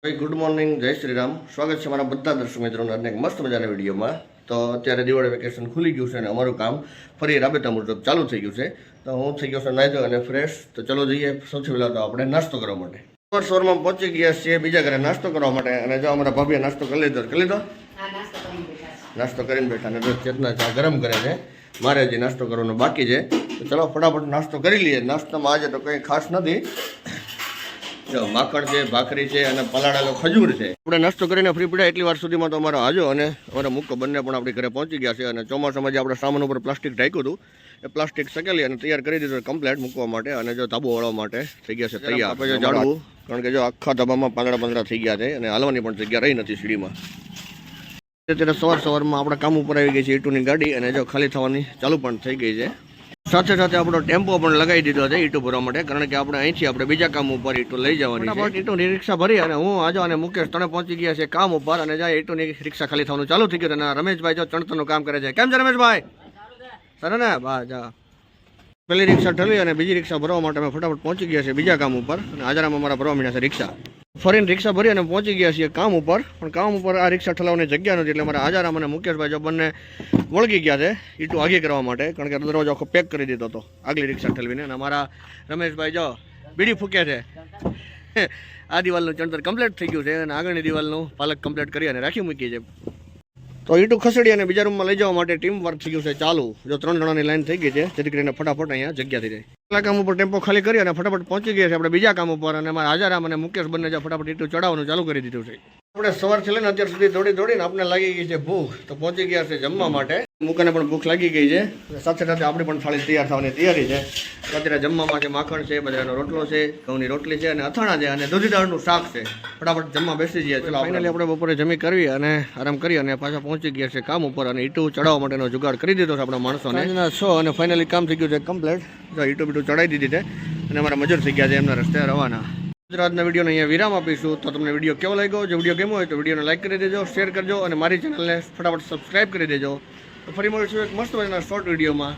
ભાઈ good morning, જય શ્રી રામ. સ્વાગત છે મારા બધા દર્શક મિત્રોના એક મસ્ત મજાના વિડીયોમાં. તો અત્યારે દિવાળી વેકેશન ખુલી ગયું છે અને અમારું કામ ફરી રાબેતા મુજબ ચાલુ થઈ ગયું છે. તો હું થઈ ગયો છું નાહી ધોઈ અને ફ્રેશ. તો ચલો જઈએ સૌથી પહેલાં તો આપણે નાસ્તો કરવા માટે. સવારમાં પહોંચી ગયા છીએ બીજા ઘરે નાસ્તો કરવા માટે. અને જો અમારા ભાભીએ નાસ્તો કરી લીધો. નાસ્તો કરીને બેઠા અને ચેતના ચા ગરમ કરે છે. મારે હજી નાસ્તો કરવાનો બાકી છે. તો ચલો ફટાફટ નાસ્તો કરી લઈએ. નાસ્તામાં આજે તો કંઈ ખાસ નથી. જો માખણ છે, ભાખરી છે અને પલાળેલો ખજૂર છે. આપણે નાસ્તો કરીને ફ્રી પડ્યા એટલી વાર સુધીમાં તો અમારો આજો અને અમારા મુક્કો બંને પણ આપણી ઘરે પહોંચી ગયા છે. અને ચોમાસામાં જે આપણે સામાન ઉપર પ્લાસ્ટિક ઢાંક્યું હતું એ પ્લાસ્ટિક સકેલી અને તૈયાર કરી દીધું કમ્પ્લેટ મૂકવા માટે. અને જો તાબુ વાળવા માટે થઈ ગયા છે તૈયાર. આપણે જો જાળવું કારણ કે જો આખા ધાબામાં પાંદડા થઈ ગયા છે અને હાલવાની પણ જગ્યા રહી નથી સીડીમાં. અત્યારે સવારમાં આપણા કામ ઉપર આવી ગઈ છે ઈટુની ગાડી અને જો ખાલી થવાની ચાલુ પણ થઈ ગઈ છે. સાથે સાથે આપણો ટેમ્પો પણ લગાવી દીધો છે ઈટું ભરવા માટે. કારણ કે આપણે અહીંથી આપણે બીજા કામ ઉપર ઈટું લઈ જવાની છે. ઈટુની રિક્ષા ભરી અને હું આજો અને મુકેશ ત્રણે પહોંચી ગયા છે કામ ઉપર. અને જ્યાં ઈટુની રિક્ષા ખાલી થવાનું ચાલુ થઈ ગયું. અને રમેશભાઈ જો ચણતરનું કામ કરે છે. કેમ છે રમેશભાઈ? સર ને બા જા પેલી રિક્ષા ઠલી અને બીજી રિક્ષા ભરવા માટે અમે ફટાફટ પહોંચી ગયા છે બીજા કામ ઉપર. અને હાજરામાં અમારા ભરવા માંડ્યા છે રિક્ષા. ફરીને રિક્ષા ભરી અને પહોંચી ગયા છીએ કામ ઉપર. પણ કામ ઉપર આ રિક્ષા ઠલાવવાની જગ્યા નથી એટલે મારા હાજારામ અને મુકેશભાઈ જો બંને વળગી ગયા છે ઈટું આગી કરવા માટે. કારણ કે દરવાજો આખો પેક કરી દીધો હતો આગલી રિક્ષા ઠલવીને. અને અમારા રમેશભાઈ જો બીડી ફૂક્યા છે. આ દિવાલનું ચણતર કમ્પ્લીટ થઈ ગયું છે અને આગળની દિવાલનું પાલક કમ્પ્લીટ કરી અને રાખી મૂકી છે. તો ઈટું ખસેડી અને બીજા રૂમમાં લઈ જવા માટે ટીમ વર્ક થઈ ગયું છે ચાલુ. જો 3 જણાની લાઈન થઈ ગઈ છે જેથી કરીને ફટાફટ અહીંયા જગ્યા થઈ જાય. પેલા કામ ઉપર ટેમ્પો ખાલી કરી અને ફટાફટ પહોંચી ગયા છે આપણે બીજા કામ ઉપર. અને મારા હાજારામ અને મુકેશ બંને જો ફટાફટ ઈટું ચડાવવાનું ચાલુ કરી દીધું છે. આપણે સવારથી લઈને અત્યાર સુધી દોડીને આપણે લાગી ગઈ છે ભૂખ. તો પહોંચી ગયા છે જમવા માટે. મુકાને પણ ભૂખ લાગી ગઈ છે. સાથે સાથે આપણી પણ થાળી તૈયાર થવાની તૈયારી છે. અત્યારે જમવામાં છે માખણ છે, બજારનો રોટલો છે, ઘઉંની રોટલી છે અને અથાણા છે અને દૂધી દાળનું શાક છે. ફટાફટ જમવા બેસી ગયા. ચલો ફાઇનલી આપણે બપોરે જમી કરવી અને આરામ કરી અને પાછા પહોંચી ગયા છે કામ ઉપર. અને ઈટું ચડાવવા માટેનો જુગાડ કરી દીધો છે આપણા માણસોને. 6 અને ફાઇનલી કામ થઈ ગયું છે કમ્પ્લીટ. જો ઈટું બીટું ચડાવી દીધી છે અને અમારા મજૂર થઈ ગયા છે એમના રસ્તે રવાના. આજના વિડીયોને અહીંયા વિરામ આપીશું. તો તમને વિડીયો કેવો લાગ્યો? જો વિડીયો ગમ્યો હોય તો વિડીયોને લાઈક કરી દેજો, શેર કરજો અને મારી ચેનલને ફટાફટ સબસ્ક્રાઈબ કરી દેજો. તો ફરી મળીશું એક મસ્ત મજાના શોર્ટ વિડીયોમાં.